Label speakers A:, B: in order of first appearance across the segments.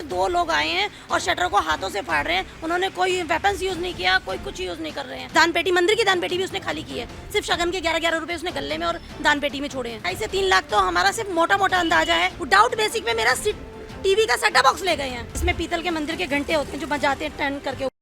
A: सिर्फ 2 लोग आए हैं और शटर को हाथों से फाड़ रहे हैं। उन्होंने कोई वेपन्स यूज नहीं किया, कोई कुछ यूज नहीं कर रहे हैं। दान पेटी, मंदिर की दान पेटी भी उसने खाली की है। सिर्फ शगन के 11-11 रुपए उसने गले में और दान पेटी में छोड़े हैं। 2.5 से 3 लाख तो हमारा सिर्फ मोटा मोटा अंदाजा है। डाउट बेसिक में मेरा टीवी का सेटअप बॉक्स ले गए हैं। इसमें पीतल के मंदिर के घंटे होते हैं जो बजाते हैं टर्न करके।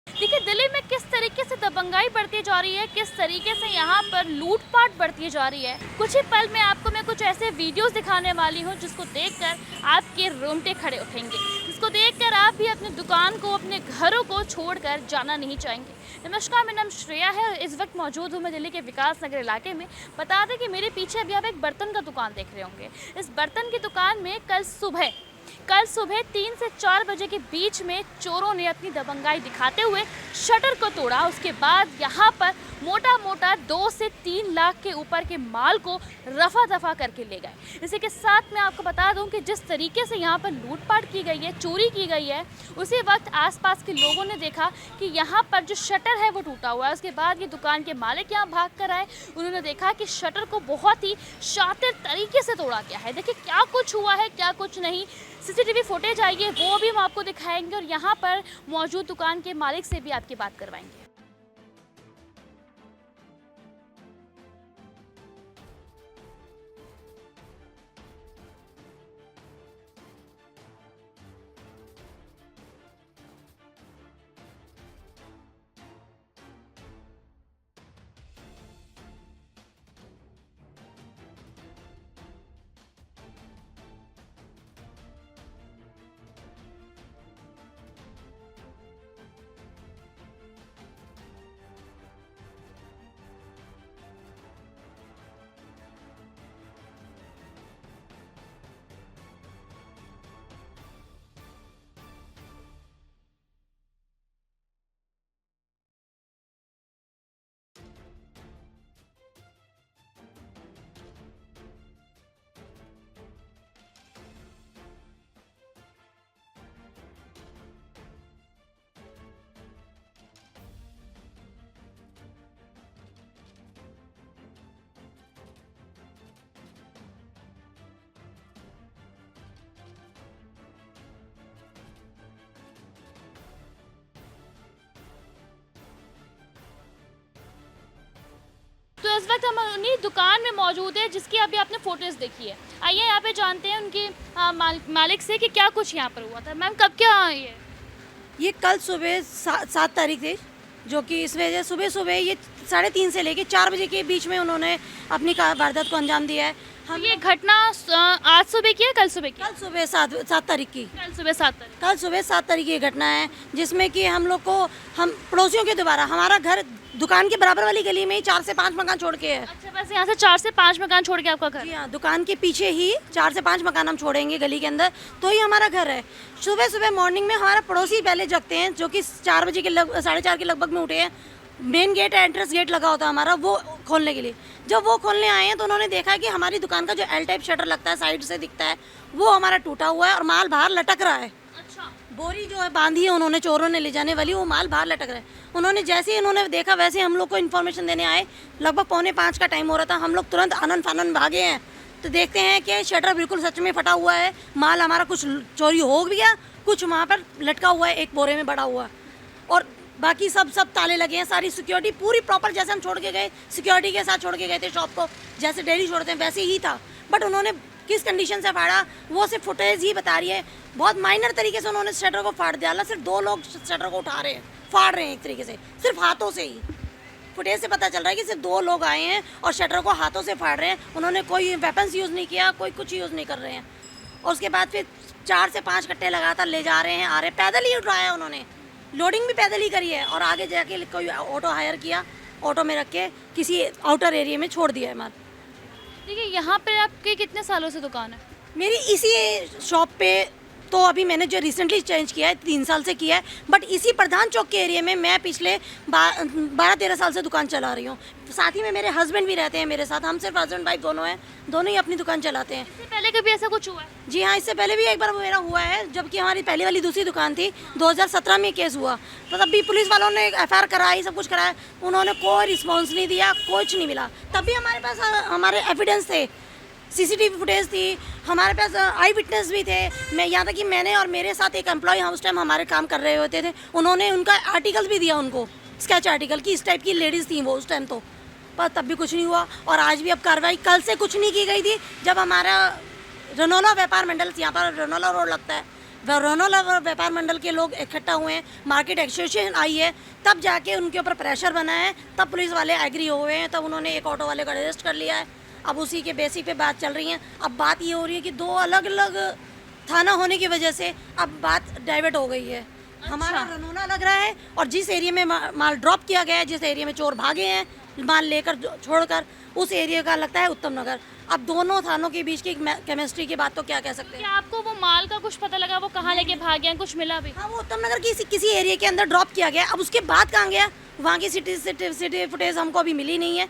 B: देखिए दिल्ली में किस तरीके से दबंगाई बढ़ती जा रही है, किस तरीके से यहाँ पर लूटपाट बढ़ती जा रही है। कुछ ही पल में आपको मैं कुछ ऐसे वीडियोस दिखाने वाली हूँ जिसको देखकर आपके रोंगटे खड़े उठेंगे, जिसको देखकर आप भी अपनी दुकान को, अपने घरों को छोड़कर जाना नहीं चाहेंगे। नमस्कार, मेरा नाम श्रेया है और इस वक्त मौजूद हूँ मैं दिल्ली के विकास नगर इलाके में। बता दें कि मेरे पीछे अभी आप एक बर्तन का दुकान देख रहे होंगे। इस बर्तन की दुकान में कल सुबह 3 से 4 बजे के बीच में चोरों ने अपनी दबंगाई दिखाते हुए शटर को तोड़ा। उसके बाद यहाँ पर मोटा मोटा 2 से 3 लाख के ऊपर के माल को रफा दफा करके ले गए। इसी के साथ मैं आपको बता दूं कि जिस तरीके से यहाँ पर लूटपाट की गई है, चोरी की गई है, उसी वक्त आसपास के लोगों ने देखा कि यहाँ पर जो शटर है वो टूटा हुआ है। उसके बाद ये दुकान के मालिक यहाँ भाग कर आए। उन्होंने देखा कि शटर को बहुत ही शातिर तरीके से तोड़ा गया है। देखिए क्या कुछ हुआ है, क्या कुछ नहीं। सीसीटीवी फुटेज आई है, वो भी हम आपको दिखाएंगे और यहाँ पर मौजूद दुकान के मालिक से भी आपकी बात करवाएंगे। तो इस वक्त हम उन्हीं दुकान में मौजूद है जिसकी अभी आपने फोटोज देखी है। आइए यहाँ पे जानते हैं उनके मालिक से कि क्या कुछ यहाँ पर हुआ था। मैम कब क्या आई है?
A: ये कल सुबह 7 तारीख थी, जो कि इस वजह सुबह ये 3:30 से लेके 4 बजे के बीच में उन्होंने अपनी वारदात को अंजाम दिया है। हम
B: ये घटना आज सुबह की है, कल सुबह की?
A: कल सुबह 7 तारीख की।
B: कल सुबह 7 तारीख।
A: कल सुबह 7 तारीख की घटना है, जिसमें कि हम पड़ोसियों के द्वारा, हमारा घर दुकान के बराबर वाली गली में ही 4 से 5 मकान छोड़ के है।
B: अच्छा, बस यहाँ से 4 से 5 मकान छोड़ के आपका घर?
A: जी हाँ, दुकान के पीछे ही 4 से 5 मकान हम छोड़ेंगे गली के अंदर, तो ही हमारा घर है। सुबह मॉर्निंग में हमारा पड़ोसी पहले जगते हैं, जो कि 4 बजे के 4:30 के लगभग में उठे हैं। मेन गेट, एंट्रेंस गेट लगा होता है हमारा, वो खोलने के लिए। जब वो खोलने आए हैं तो उन्होंने देखा कि हमारी दुकान का जो L टाइप शटर लगता है, साइड से दिखता है, वो हमारा टूटा हुआ है और माल बाहर लटक रहा है।
B: अच्छा।
A: बोरी जो है बांधी है उन्होंने, चोरों ने ले जाने वाली, वो माल बाहर लटक रहा है। उन्होंने जैसे ही उन्होंने देखा वैसे हम लोग को इन्फॉर्मेशन देने आए। लगभग 4:45 का टाइम हो रहा था। हम लोग तुरंत आनन फानन भागे हैं, तो देखते हैं कि शटर बिल्कुल सच में फटा हुआ है। माल हमारा कुछ चोरी हो गया, कुछ वहाँ पर लटका हुआ है एक बोरे में बड़ा हुआ, और बाकी सब ताले लगे हैं। सारी सिक्योरिटी पूरी प्रॉपर, जैसे हम छोड़ के गए, सिक्योरिटी के साथ छोड़ के गए थे शॉप को, जैसे डेली छोड़ते हैं वैसे ही था। बट उन्होंने किस कंडीशन से फाड़ा वो सिर्फ फुटेज ही बता रही है। बहुत माइनर तरीके से उन्होंने शटर को फाड़ दिया। सिर्फ 2 लोग शटर को उठा रहे हैं, फाड़ रहे हैं एक तरीके से, सिर्फ हाथों से ही। फुटेज से पता चल रहा है कि सिर्फ 2 लोग आए हैं और शटर को हाथों से फाड़ रहे हैं। उन्होंने कोई वेपन्स यूज़ नहीं किया, कोई कुछ यूज़ नहीं कर रहे हैं। और उसके बाद फिर 4 से 5 कट्टे लगातार ले जा रहे हैं, आ रहे, पैदल ही उठाया उन्होंने, लोडिंग भी पैदल ही करी है, और आगे जाके कोई ऑटो हायर किया, ऑटो में रख के किसी आउटर एरिया में छोड़ दिया है माल।
B: देखिए यहाँ पे आपके कितने सालों से दुकान है?
A: मेरी इसी शॉप पे तो अभी मैंने जो रिसेंटली चेंज किया है 3 साल से किया है, बट इसी प्रधान चौक के एरिया में मैं पिछले 12-13 साल से दुकान चला रही हूँ। साथ ही में मेरे हस्बैंड भी रहते हैं मेरे साथ, हम सिर्फ हस्बैंड वाइफ दोनों हैं, दोनों ही अपनी दुकान चलाते हैं।
B: इससे पहले कभी ऐसा कुछ हुआ है?
A: जी हाँ, इससे पहले भी एक बार मेरा हुआ है, जबकि हमारी पहली वाली दूसरी दुकान थी। 2017 में केस हुआ, तो तब भी पुलिस वालों ने FIR कराई, सब कुछ कराया, उन्होंने कोई रिस्पॉन्स नहीं दिया, कुछ नहीं मिला। तब भी हमारे पास हमारे एविडेंस थे, सीसीटीवी फुटेज थी, हमारे पास आई विटनेस भी थे। मैं यहाँ तक कि मैंने और मेरे साथ एक एम्प्लॉय उस टाइम हमारे काम कर रहे होते थे, उन्होंने उनका आर्टिकल भी दिया उनको, स्केच आर्टिकल की इस टाइप की लेडीज़ थी वो उस टाइम तो, पर तब भी कुछ नहीं हुआ। और आज भी अब कार्रवाई कल से कुछ नहीं की गई थी। जब हमारा रनौला व्यापार मंडल, यहाँ पर रनौला रोड लगता है, रनौला व्यापार मंडल के लोग इकट्ठा हुए हैं, मार्केट एसोसिएशन आई है, तब जाके उनके ऊपर प्रेशर बना है, तब पुलिस वाले एग्री हुए हैं, तब उन्होंने एक ऑटो वाले को अरेस्ट कर लिया है। अब उसी के बेसिक पे बात चल रही है। अब बात ये हो रही है कि दो अलग अलग थाना होने की वजह से अब बात डाइवर्ट हो गई है। हमारा रनौला लग रहा है और जिस एरिया में माल ड्रॉप किया गया है, जिस एरिया में चोर भागे हैं माल लेकर छोड़कर, उस एरिया का लगता है उत्तम नगर। अब दोनों थानों के बीच की केमिस्ट्री की बात तो क्या कह सकते हैं।
B: क्या आपको वो माल का कुछ पता लगा, वो कहाँ लेके भागे हैं, कुछ मिला भी?
A: हाँ, वो उत्तम नगर की किसी एरिया के अंदर ड्रॉप किया गया। अब उसके बाद कहाँ गया, वहाँ की सिटी फुटेज हमको अभी मिली नहीं है।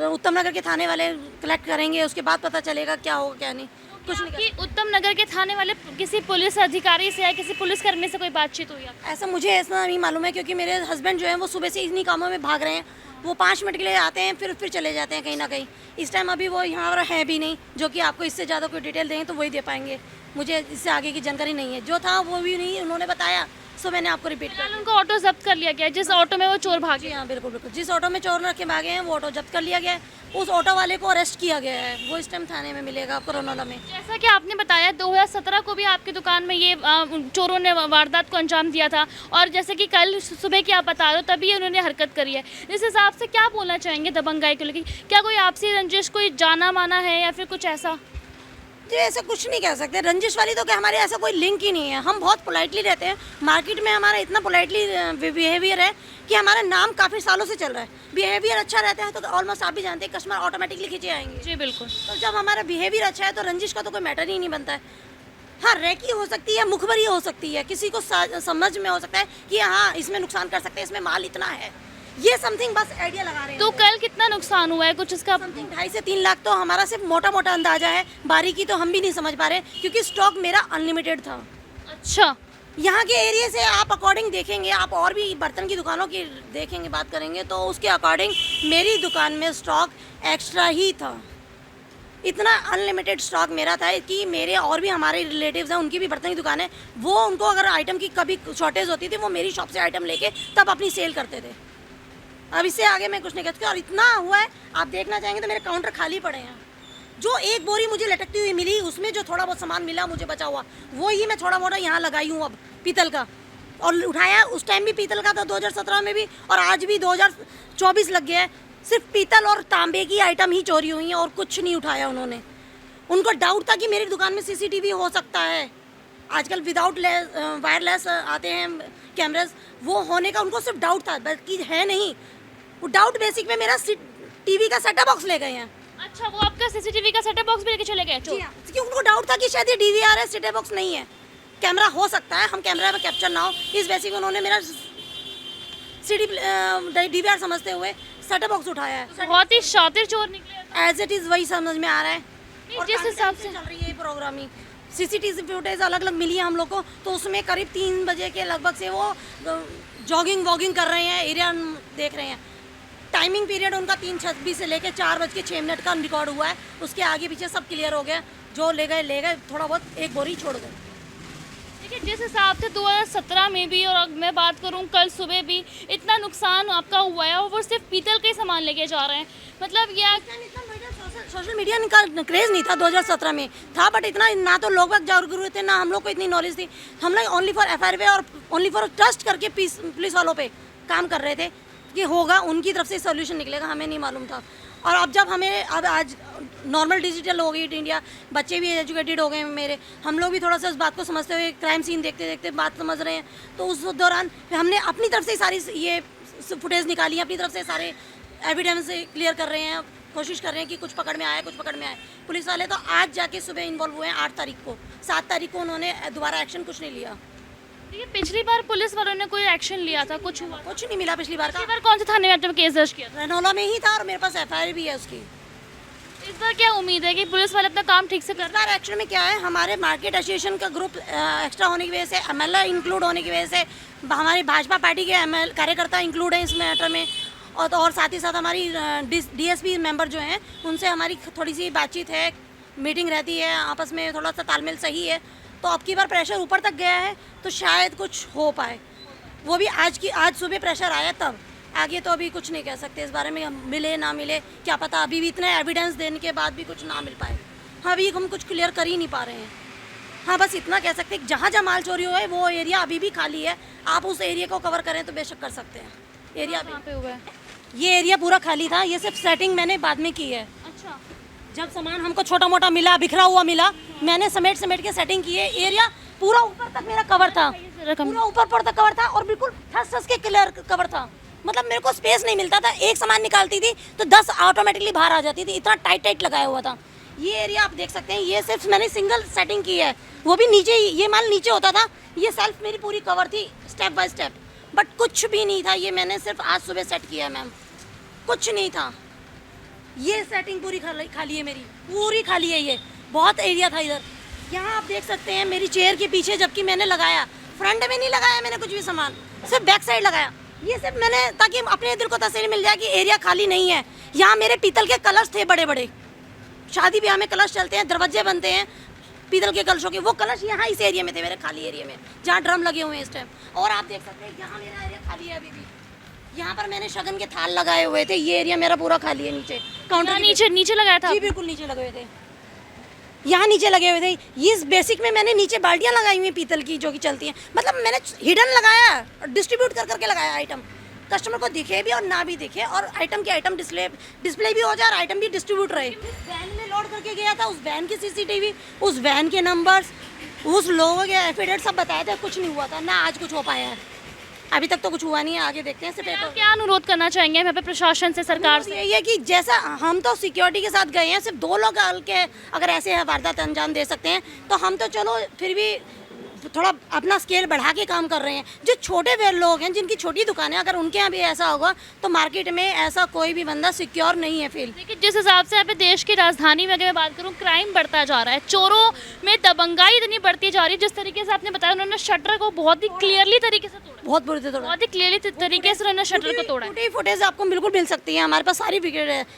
A: उत्तम नगर के थाने वाले कलेक्ट करेंगे, उसके बाद पता चलेगा क्या होगा क्या नहीं। कुछ नहीं
B: कि उत्तम नगर के थाने वाले किसी पुलिस अधिकारी से या किसी पुलिसकर्मी से कोई बातचीत हुई है?
A: ऐसा नहीं मालूम है, क्योंकि मेरे हस्बैंड जो है वो सुबह से इन्हीं कामों में भाग रहे हैं। वो 5 मिनट के लिए आते हैं, फिर चले जाते हैं कहीं ना कहीं। इस टाइम अभी वो यहाँ पर है भी नहीं, जो कि आपको इससे ज़्यादा कोई डिटेल देंगे तो वही दे पाएंगे। मुझे इससे आगे की जानकारी नहीं है, जो था वो भी नहीं उन्होंने बताया, सो मैंने आपको रिपीट कर।
B: उनको ऑटो जब्त कर लिया गया जिस ऑटो में वो चोर भागे?
A: हाँ बिल्कुल बिल्कुल, जिस ऑटो में चोर रखे भागे हैं वो ऑटो जब्त कर लिया गया है। उस ऑटो वाले को अरेस्ट किया गया है, वो इस टाइम थाने में मिलेगा आपको रनौला में।
B: जैसा कि आपने बताया 2017 को भी आपकी दुकान में ये चोरों ने वारदात को अंजाम दिया था, और जैसे कि कल सुबह की आप बता रहे हो तभी उन्होंने हरकत करी है। इस हिसाब से क्या बोलना चाहेंगे दबंगाई को लेकर? क्या कोई आपसी रंजिश, कोई जाना माना है या फिर कुछ ऐसा?
A: जी ऐसा कुछ नहीं कह सकते, रंजिश वाली तो क्या, हमारे ऐसा कोई लिंक ही नहीं है। हम बहुत पोलाइटली रहते हैं, मार्केट में हमारा इतना पोलाइटली बिहेवियर है कि हमारा नाम काफ़ी सालों से चल रहा है। बिहेवियर अच्छा रहता है तो ऑलमोस्ट आप भी जानते हैं कस्टमर ऑटोमेटिकली खींचे आएंगे।
B: जी बिल्कुल।
A: तो जब हमारा बिहेवियर अच्छा है तो रंजिश का तो कोई मैटर ही नहीं बनता है। हाँ, रैकी हो सकती है, मुखबरी हो सकती है, किसी को समझ में हो सकता है कि हाँ इसमें नुकसान कर सकते हैं, इसमें माल इतना है, ये समथिंग बस आइडिया लगा रहे हैं।
B: तो कल कितना नुकसान हुआ है कुछ इसका?
A: समथिंग 2.5 से 3 लाख तो हमारा सिर्फ मोटा मोटा अंदाजा है, बारीकी तो हम भी नहीं समझ पा रहे, क्योंकि स्टॉक मेरा अनलिमिटेड था।
B: अच्छा,
A: यहाँ के एरिया से आप अकॉर्डिंग देखेंगे, आप और भी बर्तन की दुकानों की देखेंगे, बात करेंगे तो उसके अकॉर्डिंग मेरी दुकान में स्टॉक एक्स्ट्रा ही था। इतना अनलिमिटेड स्टॉक मेरा था कि मेरे और भी हमारे रिलेटिव्स हैं, उनकी भी बर्तन की दुकान है, वो उनको अगर आइटम की कभी शॉर्टेज होती थी वो मेरी शॉप से आइटम लेके तब अपनी सेल करते थे। अब इससे आगे मैं कुछ नहीं कहती। और इतना हुआ है, आप देखना चाहेंगे तो मेरे काउंटर खाली पड़े हैं। जो एक बोरी मुझे लटकती हुई मिली, उसमें जो थोड़ा बहुत सामान मिला मुझे बचा हुआ, वो ही मैं थोड़ा मोटा यहाँ लगाई हूँ अब पीतल का, और उठाया उस टाइम भी पीतल का था 2017 में भी, और आज भी 2024 लग गया है। सिर्फ पीतल और तांबे की आइटम ही चोरी हुई हैं और कुछ नहीं उठाया उन्होंने। उनको डाउट था कि मेरी दुकान में सीसीटीवी हो सकता है, आजकल विदाउट वायरलेस आते हैं कैमरास, वो होने का उनको सिर्फ डाउट था, बल्कि है नहीं। वो डाउट बेसिक पे मेरा टीवी का सेटअप बॉक्स ले गए हैं।
B: अच्छा, वो आपका सीसीटीवी का सेटअप बॉक्स भी लेके चले गए?
A: जी हाँ, क्योंकि उनको डाउट था कि शायद ये डीवीआर है, सेटअप बॉक्स नहीं है, कैमरा हो सकता है, हम कैमरा में कैप्चर ना हो, इस बेसिक उन्होंने मेरा डीवीआर समझते हुए सेटअप बॉक्स उठाया है।
B: बहुत ही शातिर चोर निकले।
A: एज इट इज़ वही समझ में आ रहा है। और
B: जिस हिसाब से
A: चल रही है प्रोग्रामिंग, सीसीटीवी फुटेज अलग अलग मिली है हम लोग को, तो उसमें करीब 3 बजे के लगभग से वो जॉगिंग वॉगिंग कर रहे हैं, एरिया देख रहे हैं। टाइमिंग पीरियड उनका 3:26 से लेकर 4:06 का रिकॉर्ड हुआ है, उसके आगे पीछे सब क्लियर हो गया, जो ले गए, थोड़ा बहुत एक बोरी छोड़ गए।
B: देखिए, जिस हिसाब से 2017 में भी और मैं बात करूं कल सुबह भी इतना नुकसान आपका हुआ है, और वो सिर्फ पीतल के सामान लेके जा रहे हैं, मतलब ये
A: सोशल मीडिया का क्रेज़ नहीं था 2017 में था, बट इतना ना तो लोग जागरूक हुए थे, ना हम लोग को इतनी नॉलेज थी। हम लोग ओनली फॉर FIR और ओनली फॉर ट्रस्ट करके पुलिस वालों पे काम कर रहे थे कि होगा, उनकी तरफ से सोल्यूशन निकलेगा, हमें नहीं मालूम था। और अब जब हमें अब आज नॉर्मल डिजिटल हो गई इंडिया, बच्चे भी एजुकेटेड हो गए मेरे, हम लोग भी थोड़ा सा उस बात को समझते हुए क्राइम सीन देखते देखते बात समझ रहे हैं, तो उस दौरान हमने अपनी तरफ से सारी ये फुटेज निकाली है, अपनी तरफ से सारे एविडेंस क्लियर कर रहे हैं, कोशिश कर रहे हैं कि कुछ पकड़ में आए, कुछ पकड़ में आए। पुलिस वाले तो आज जाके सुबह इन्वॉल्व हुए हैं, 8 तारीख को, 7 तारीख को उन्होंने दोबारा एक्शन कुछ नहीं लिया।
B: ये पिछली बार पुलिस वालों ने कोई एक्शन लिया था, कुछ हुआ?
A: कुछ नहीं मिला पिछली बार का।
B: पिछली बार कौन से थाने में आपने केस दर्ज किया था?
A: रनौला में ही था, और मेरे पास FIR भी है उसकी।
B: इस बार क्या उम्मीद है कि पुलिस वाले अपना काम ठीक से कर?
A: इस बार एक्चुअल में क्या है, हमारे मार्केट एसोसिएशन का ग्रुप एक्स्ट्रा होने की वजह से, MLA इंक्लूड होने की वजह से, हमारी भाजपा पार्टी के कार्यकर्ता इंक्लूड हैं इस मैटर में, और साथ ही साथ हमारी DSP मेंबर जो हैं उनसे हमारी थोड़ी सी बातचीत है, मीटिंग रहती है, आपस में थोड़ा सा तालमेल सही है। तो अब की बार प्रेशर ऊपर तक गया है तो शायद कुछ हो पाए। वो भी आज सुबह प्रेशर आया तब, आगे तो अभी कुछ नहीं कह सकते इस बारे में, मिले ना मिले क्या पता, अभी भी इतने एविडेंस देने के बाद भी कुछ ना मिल पाए। हाँ, अभी हम कुछ क्लियर कर ही नहीं पा रहे हैं। हाँ, बस इतना कह सकते हैं, जहाँ जहाँ माल चोरी हुआ है वो एरिया अभी भी खाली है। आप उस एरिया को कवर करें तो बेशक कर सकते हैं। एरिया
B: कहाँ पे हुआ है?
A: ये एरिया पूरा खाली था, ये सिर्फ सेटिंग मैंने बाद में की है।
B: अच्छा,
A: जब सामान हमको छोटा मोटा मिला, बिखरा हुआ मिला, मैंने समेट के सेटिंग की है। एरिया पूरा ऊपर तक मेरा कवर था, पूरा ऊपर तक कवर था और बिल्कुल ठस के क्लियर कवर था। मतलब मेरे को स्पेस नहीं मिलता था, एक सामान निकालती थी तो 10 ऑटोमेटिकली बाहर आ जाती थी, इतना टाइट लगाया हुआ था। ये एरिया आप देख सकते हैं, ये सिर्फ मैंने सिंगल सेटिंग की है, वो भी नीचे ही, ये माल नीचे होता था। ये सेल्फ मेरी पूरी कवर थी स्टेप बाय स्टेप, बट कुछ भी नहीं था। ये मैंने सिर्फ आज सुबह सेट किया है मैम, कुछ नहीं था। ये सेटिंग पूरी खाली है, मेरी पूरी खाली है। ये बहुत एरिया था इधर। यहाँ आप देख सकते हैं मेरी चेयर के पीछे, जबकि मैंने लगाया फ्रंट में नहीं लगाया मैंने कुछ भी सामान, सिर्फ बैक साइड लगाया। ये सिर्फ मैंने ताकि अपने दिल को तसल्ली मिल जाए कि एरिया खाली नहीं है। यहाँ मेरे पीतल के कलश थे बड़े बड़े, शादी ब्याह में कलश चलते हैं, दरवाजे बनते हैं पीतल के कलशों के, वो कलश यहाँ इस एरिया में थे, मेरे खाली एरिया में, जहाँ ड्रम लगे हुए हैं इस टाइम। और आप देख सकते हैं यहाँ मेरा एरिया खाली है अभी भी। यहाँ पर मैंने शगन के थाल लगाए हुए थे, ये एरिया मेरा पूरा खाली है। नीचे काउंटर
B: नीचे लगाया था?
A: जी बिल्कुल नीचे लगे हुए थे, यहाँ नीचे लगे हुए थे। इस बेसिक में मैंने नीचे बाल्टियाँ लगाई हुई पीतल की जो कि चलती हैं, मतलब मैंने हिडन लगाया, डिस्ट्रीब्यूट करके लगाया आइटम, कस्टमर को दिखे भी और ना भी दिखे, और आइटम के आइटम डिस्प्ले भी हो जाए और आइटम भी डिस्ट्रीब्यूट रहे। उस वैन में लोड करके गया था, उस वैन की CCTV, उस वैन के नंबर्स, उस लोगों के एफिडेविट सब बताए थे, कुछ नहीं हुआ था ना। आज कुछ हो पाया है, अभी तक तो कुछ हुआ नहीं है, आगे देखते हैं। सिर्फ
B: क्या अनुरोध करना चाहेंगे यहाँ पे प्रशासन से, सरकार से?
A: यही है कि जैसा हम तो सिक्योरिटी के साथ गए हैं, सिर्फ 2 लोग के अगर ऐसे वारदात अंजाम दे सकते हैं तो हम तो चलो फिर भी थोड़ा अपना स्केल बढ़ा के काम कर रहे हैं। जो छोटे लोग हैं जिनकी छोटी दुकानें, अगर उनके यहाँ भी ऐसा होगा तो मार्केट में ऐसा कोई भी बंदा सिक्योर नहीं है फील।
B: देखिए, जिस हिसाब से यहाँ पे देश की राजधानी में अगर मैं बात करूँ, क्राइम बढ़ता जा रहा है, चोरों में दबंगाई इतनी बढ़ती जा रही है, जिस तरीके से आपने बताया उन्होंने शटर को बहुत ही क्लियरली तरीके से तोड़ा,
A: बहुत बुरी तरह,
B: बहुत ही क्लियरली तरीके से उन्होंने शटर को तोड़ा।
A: टूटी फुटेज आपको बिल्कुल मिल सकती है, हमारे पास सारी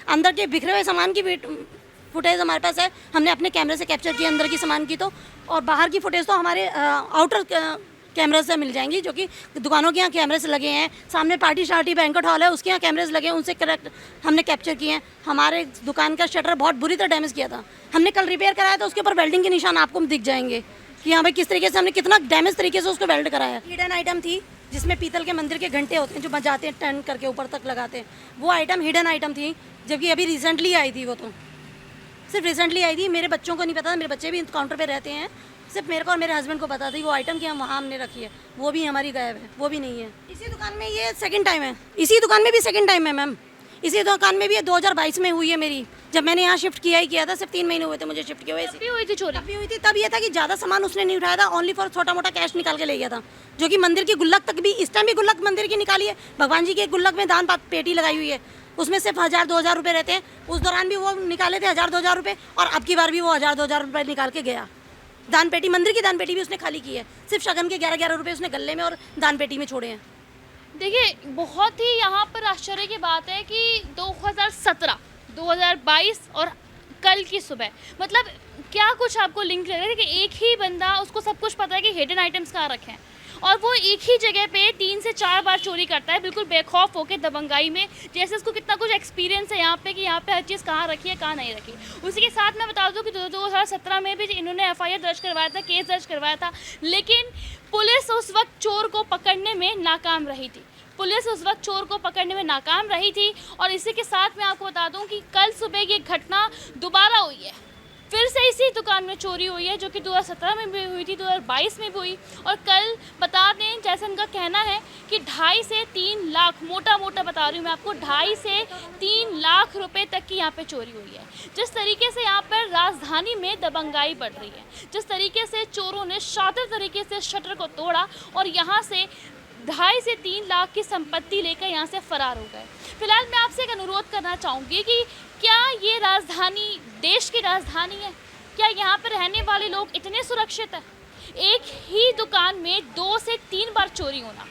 A: अंदर के बिखरे हुए सामान की फुटेज हमारे पास है, हमने अपने कैमरे से कैप्चर की अंदर की सामान की तो, और बाहर की फुटेज तो हमारे आउटर कैमरे से मिल जाएंगी, जो कि दुकानों के यहाँ कैमरेज लगे हैं, सामने पार्टी शार्टी बैंक्वेट हॉल है उसके यहाँ कैमरेज लगे हैं, उनसे करेक्ट हमने कैप्चर किए हैं। हमारे दुकान का शटर बहुत बुरी तरह डैमेज किया था, हमने कल रिपेयर कराया था, उसके ऊपर वेल्डिंग के निशान आपको दिख जाएंगे कि यहाँ पे किस तरीके से हमने कितना डैमेज तरीके से उसको वेल्ड कराया। हिडन आइटम थी जिसमें पीतल के मंदिर के घंटे होते हैं जो बजाते हैं, टर्न करके ऊपर तक लगाते हैं, वो आइटम हिडन आइटम थी, जबकि अभी रिसेंटली आई थी। वो तो सिर्फ रिसेंटली आई थी, मेरे बच्चों को नहीं पता था, मेरे बच्चे भी काउंटर पे रहते हैं, सिर्फ मेरे को और मेरे हस्बैंड को पता थी वो आइटम की हम वहाँ हमने रखी है, वो भी हमारी गायब है, वो भी नहीं है। इसी दुकान में ये सेकंड टाइम है, इसी दुकान में भी सेकंड टाइम है मैम, इसी दुकान में भी 2022 में हुई है मेरी, जब मैंने यहाँ शिफ्ट किया था, सिर्फ 3 महीने हुए थे मुझे शिफ्ट किए हुए।
B: तब भी हुई थी चोरी?
A: तब हुई थी, तब ये था कि ज़्यादा सामान उसने नहीं उठाया था, ओनली फॉर छोटा मोटा कैश निकाल के ले गया था, जो कि मंदिर की गुल्लक तक भी, इस टाइम भी गुल्लक मंदिर की निकाली है, भगवान जी के गुल्लक में दान पेटी लगाई हुई है, उसमें सिर्फ 1000-2000 रुपये रहते हैं, उस दौरान भी वो निकाले थे 1000-2000 रुपये, और अब की बार भी वो 1000-2000 रुपये निकाल के गया। दान पेटी, मंदिर की दान पेटी भी उसने खाली की है, सिर्फ शगन के 11-11 रुपये उसने गले में और दान पेटी में छोड़े हैं।
B: देखिए, बहुत ही यहाँ पर आश्चर्य की बात है कि 2017, 2022 और कल की सुबह, मतलब क्या कुछ आपको लिंक लग रहा है कि एक ही बंदा, उसको सब कुछ पता है कि हिडन आइटम्स कहाँ रखे हैं, और वो एक ही जगह पे 3 से 4 बार चोरी करता है, बिल्कुल बेखौफ होकर दबंगाई में, जैसे उसको कितना कुछ एक्सपीरियंस है यहाँ पे कि यहाँ पे हर चीज़ कहाँ रखी है कहाँ नहीं रखी। उसी के साथ मैं बता दूँ कि 2017 में भी इन्होंने FIR दर्ज करवाया था, केस दर्ज करवाया था, लेकिन पुलिस उस वक्त चोर को पकड़ने में नाकाम रही थी, पुलिस उस वक्त चोर को पकड़ने में नाकाम रही थी। और इसी के साथ मैं आपको बता दूं कि कल सुबह ये घटना दोबारा हुई है, फिर से इसी दुकान में चोरी हुई है, जो कि 2017 में भी हुई थी, 2022 में भी हुई, और कल बता दें, जैसे उनका कहना है कि 2.5 से 3 लाख, मोटा बता रही हूँ मैं आपको, 2.5 से 3 लाख रुपए तक की यहाँ पे चोरी हुई है। जिस तरीके से यहाँ पर राजधानी में दबंगाई बढ़ रही है, जिस तरीके से चोरों ने शातिर तरीके से शटर को तोड़ा और यहाँ से 2.5 से 3 लाख की संपत्ति लेकर यहाँ से फरार हो गए। फिलहाल मैं आपसे एक अनुरोध करना चाहूँगी कि क्या ये राजधानी देश की राजधानी है? क्या यहाँ पर रहने वाले लोग इतने सुरक्षित हैं? एक ही दुकान में 2 से 3 बार चोरी होना,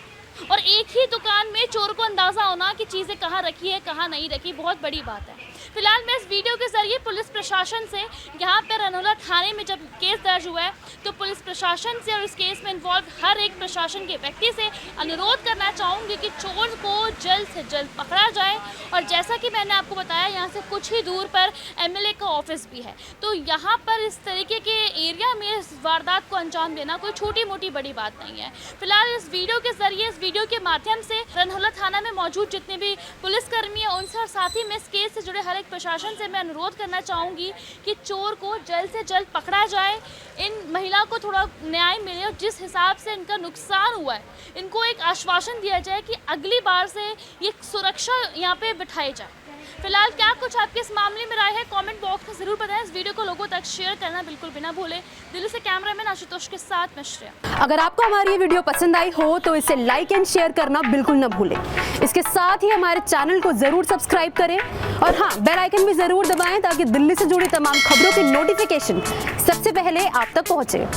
B: और एक ही दुकान में चोर को अंदाज़ा होना कि चीज़ें कहाँ रखी है कहाँ नहीं रखी, बहुत बड़ी बात है। फिलहाल मैं इस वीडियो के ज़रिए पुलिस प्रशासन से यहाँ पर रनौला थाने में जब केस दर्ज हुआ है तो पुलिस प्रशासन से और इस केस में इन्वॉल्व हर एक प्रशासन के व्यक्ति से अनुरोध करना चाहूँगी कि चोर को जल्द से जल्द पकड़ा जाए। और जैसा कि मैंने आपको बताया, यहाँ से कुछ ही दूर पर एमएलए का ऑफिस भी है, तो यहाँ पर इस तरीके के एरिया में इस वारदात को अंजाम देना कोई छोटी मोटी बड़ी बात नहीं है। फिलहाल इस वीडियो के ज़रिए, इस वीडियो के माध्यम से रनौला थाना में मौजूद जितने भी पुलिसकर्मी हैं उनसे और साथ ही में इस केस से जुड़े हर एक प्रशासन से मैं अनुरोध करना चाहूँगी कि चोर को जल्द से जल्द पकड़ा जाए, इन महिला को थोड़ा न्याय मिले और जिस हिसाब से इनका नुकसान हुआ है इनको एक आश्वासन दिया जाए कि अगली बार से ये सुरक्षा यहाँ पे बिठाई जाए। फिलहाल क्या कुछ आपके इस मामले में राय है, कमेंट बॉक्स में ज़रूर बताएं। इस वीडियो को लोगों तक शेयर करना बिल्कुल भी ना भूलें। दिल्ली से कैमरामैन आशुतोष के साथ मैं श्रेया।
C: अगर आपको हमारी ये वीडियो पसंद आई हो तो इसे लाइक एंड शेयर करना बिल्कुल ना भूलें। इसके साथ ही हमारे चैनल को ज़रूर सब्सक्राइब करें और हाँ, बेल आइकन भी ज़रूर दबाएं ताकि दिल्ली से जुड़ी तमाम खबरों की नोटिफिकेशन सबसे पहले आप तक पहुँचे।